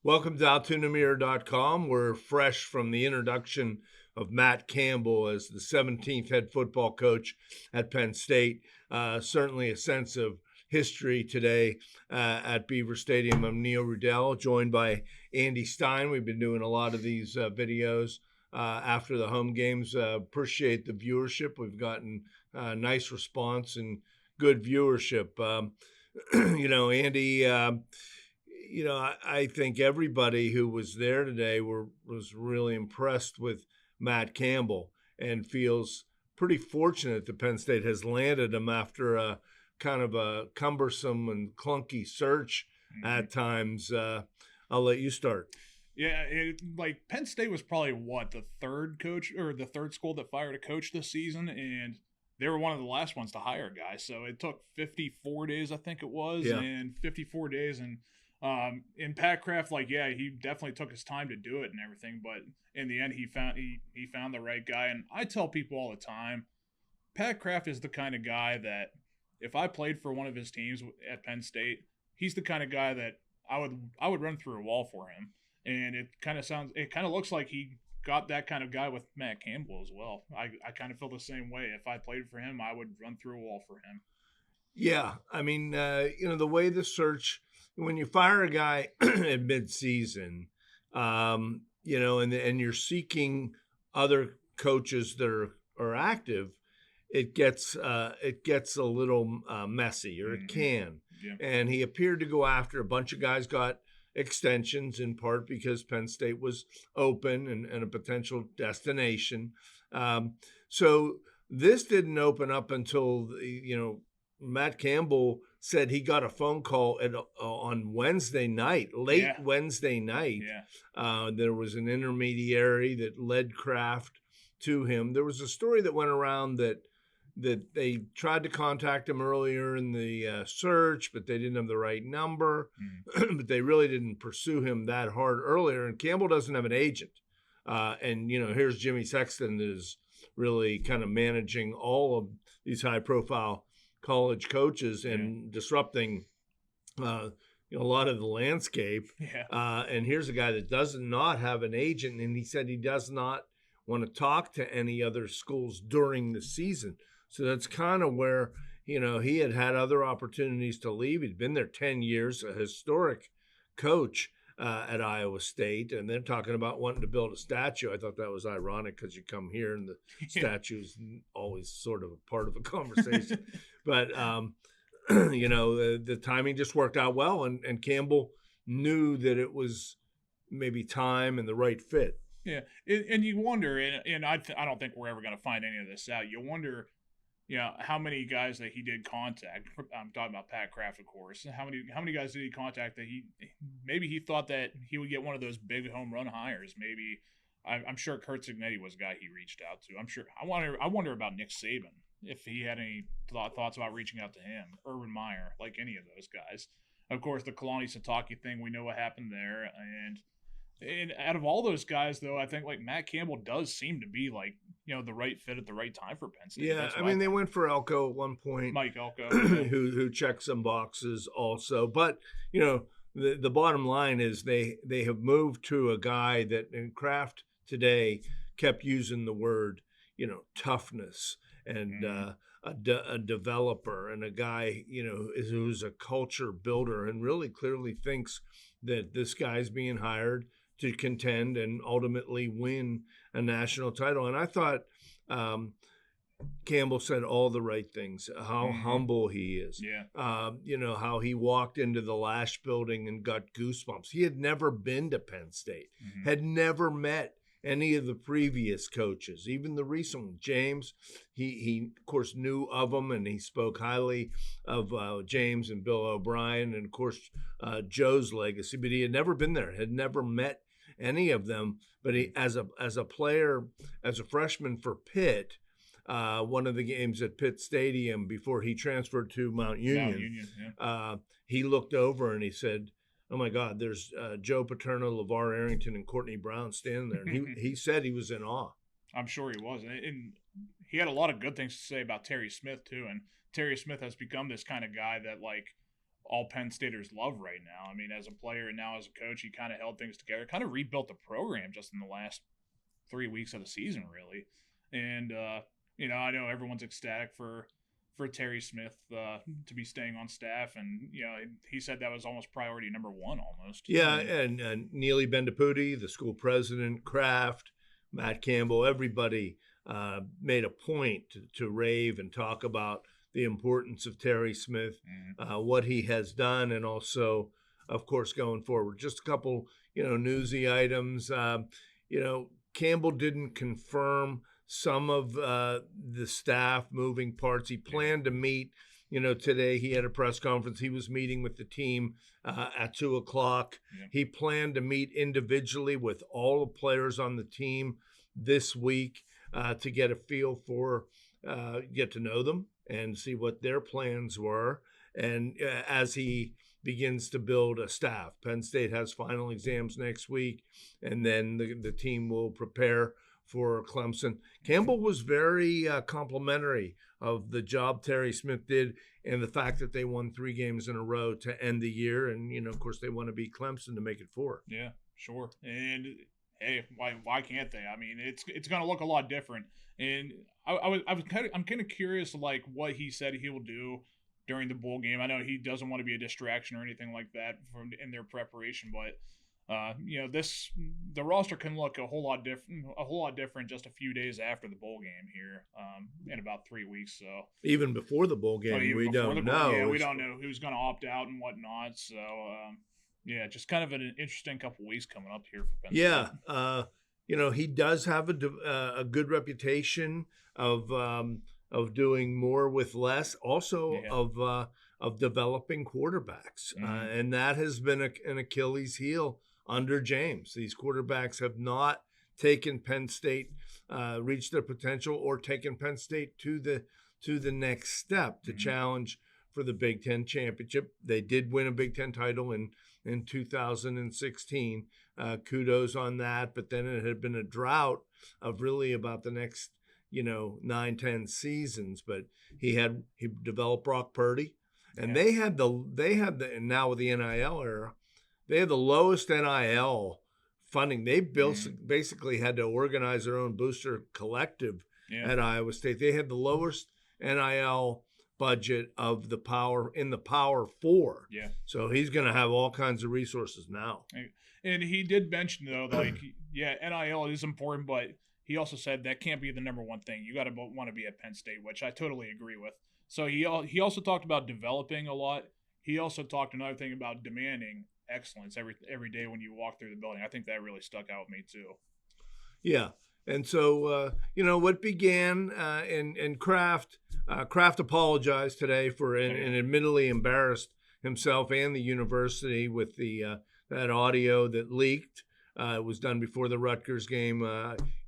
Welcome to AltoonAmir.com. We're fresh from the introduction of Matt Campbell as the 17th head football coach at Penn State. Certainly a sense of history today at Beaver Stadium. I'm Neil Rudel, joined by Andy Stine. We've been doing a lot of these videos after the home games. Appreciate the viewership. We've gotten nice response and good viewership. Andy, I think everybody who was there today was really impressed with Matt Campbell and feels pretty fortunate that Penn State has landed him after a kind of a cumbersome and clunky search at times. I'll let you start. Yeah, Penn State was probably the third coach or the third school that fired a coach this season, and they were one of the last ones to hire a guy. So it took 54 days, I think it was, and 54 days and. Pat Kraft, he definitely took his time to do it and everything, but in the end, he found the right guy. And I tell people all the time, Pat Kraft is the kind of guy that if I played for one of his teams at Penn State, he's the kind of guy that I would run through a wall for him. And it kind of looks like he got that kind of guy with Matt Campbell as well. I kind of feel the same way. If I played for him, I would run through a wall for him. Yeah, I mean, the way the search. When you fire a guy at mid-season, and you're seeking other coaches that are active, it gets a little messy, or it can. Yeah. And he appeared to go after a bunch of guys got extensions in part because Penn State was open and a potential destination. So this didn't open up until Matt Campbell said he got a phone call on Wednesday night, Wednesday night. Yeah. There was an intermediary that led Kraft to him. There was a story that went around that they tried to contact him earlier in the search, but they didn't have the right number. But they really didn't pursue him that hard earlier. And Campbell doesn't have an agent. Here's Jimmy Sexton that is really kind of managing all of these high-profile college coaches and disrupting a lot of the landscape. Yeah. And here's a guy that does not have an agent, and he said he does not want to talk to any other schools during the season. So that's kind of where, he had other opportunities to leave. He'd been there 10 years, a historic coach at Iowa State, and they're talking about wanting to build a statue. I thought that was ironic because you come here and the statue's always sort of a part of a conversation. But, the timing just worked out well, and Campbell knew that it was maybe time and the right fit. Yeah, and you wonder, and I don't think we're ever going to find any of this out. You wonder, how many guys that he did contact. I'm talking about Pat Kraft, of course. How many guys did he contact that maybe he thought that he would get one of those big home run hires? Maybe I'm sure Curt Cignetti was a guy he reached out to. I'm sure. I wonder about Nick Saban, if he had any thoughts about reaching out to him. Urban Meyer, like any of those guys. Of course, the Kalani Sitake thing, we know what happened there. And out of all those guys, though, I think Matt Campbell does seem to be the right fit at the right time for Penn State. Yeah, I mean, they went for Elko at one point. Mike Elko. who checked some boxes also. But, the bottom line is they have moved to a guy that, in Kraft today, kept using the word, toughness and a developer and a guy, who's a culture builder and really clearly thinks that this guy's being hired to contend and ultimately win a national title. And I thought Campbell said all the right things, how humble he is. Yeah. How he walked into the Lash building and got goosebumps. He had never been to Penn State, had never met any of the previous coaches, even the recent one, James. He of course knew of them, and he spoke highly of James and Bill O'Brien, and of course Joe's legacy. But he had never been there, had never met any of them. But he, as a player, as a freshman for Pitt, one of the games at Pitt Stadium before he transferred to Mount Union, he looked over and he said, "Oh my God, there's Joe Paterno, LeVar Arrington, and Courtney Brown standing there." And he said he was in awe. I'm sure he was. And he had a lot of good things to say about Terry Smith, too. And Terry Smith has become this kind of guy that, all Penn Staters love right now. I mean, as a player and now as a coach, he kind of held things together, kind of rebuilt the program just in the last 3 weeks of the season, really. And, I know everyone's ecstatic for Terry Smith to be staying on staff. And, he said that was almost priority number one almost. Yeah, and Neely Bendapudi, the school president, Kraft, Matt Campbell, everybody made a point to rave and talk about the importance of Terry Smith, what he has done, and also, of course, going forward. Just a couple, newsy items. Campbell didn't confirm some of the staff moving parts. He planned to meet, today he had a press conference. He was meeting with the team at 2:00. Yeah. He planned to meet individually with all the players on the team this week to get a feel for, get to know them and see what their plans were. And as he begins to build a staff, Penn State has final exams next week, and then the team will prepare for Clemson. Campbell was very complimentary of the job Terry Smith did and the fact that they won 3 games in a row to end the year. And, of course, they want to beat Clemson to make it 4. Yeah, sure. And, hey, why can't they? I mean, it's going to look a lot different. And I'm kind of curious, like, what he said he will do during the bowl game. I know he doesn't want to be a distraction or anything like that in their preparation, but the roster can look a whole lot different just a few days after the bowl game here, in about 3 weeks. So even before the bowl game, we don't know. Yeah, we don't know who's going to opt out and whatnot. So just kind of an interesting couple weeks coming up here for Penn State. He does have a good reputation of doing more with less, also of developing quarterbacks, and that has been an Achilles heel under James. These quarterbacks have not taken Penn State, reached their potential, or taken Penn State to the next step to challenge for the Big Ten championship. They did win a Big Ten title in 2016. Kudos on that. But then it had been a drought of really about the next 9-10 seasons. But he developed Brock Purdy, and they had and now with the NIL era, they had the lowest NIL funding. They basically had to organize their own booster collective at Iowa State. They had the lowest NIL budget of the Power 4. Yeah. So he's going to have all kinds of resources now. And he did mention, though, NIL is important, but he also said that can't be the number one thing. You got to want to be at Penn State, which I totally agree with. So he also talked about developing a lot. He also talked another thing about demanding excellence every day when you walk through the building. I think that really stuck out with me too. Yeah. And so, what began and Kraft apologized today for and admittedly embarrassed himself and the university with that audio that leaked. It was done before the Rutgers game.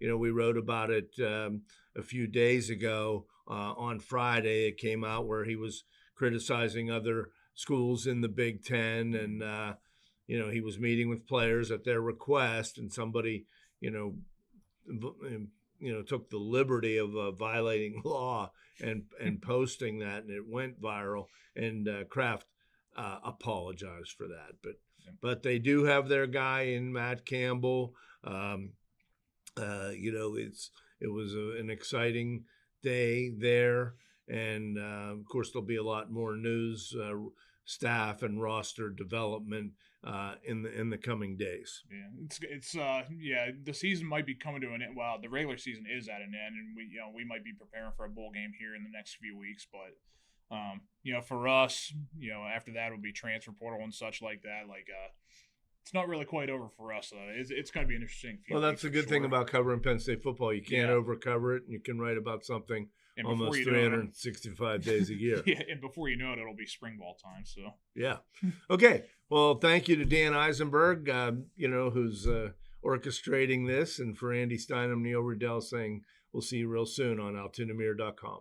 We wrote about it a few days ago. On Friday, it came out where he was criticizing other schools in the Big Ten, and he was meeting with players at their request, and somebody, took the liberty of violating law and posting that, and it went viral. And Kraft apologized for that, but they do have their guy in Matt Campbell. It was an exciting day there, and of course there'll be a lot more news, staff and roster development in the coming days. The season might be coming to an end. Well, the regular season is at an end, and we might be preparing for a bowl game here in the next few weeks. But for us, after that will be transfer portal and such like that. It's not really quite over for us. It's going to be an interesting few. Well, that's a good thing about covering Penn State football. You can't overcover it, and you can write about something almost 365 days a year. Yeah, and before you know it, it'll be spring ball time. So yeah, okay. Well, thank you to Dan Eisenberg, who's orchestrating this, and for Andy Stine and Neil Rudel saying we'll see you real soon on altoonamere.com.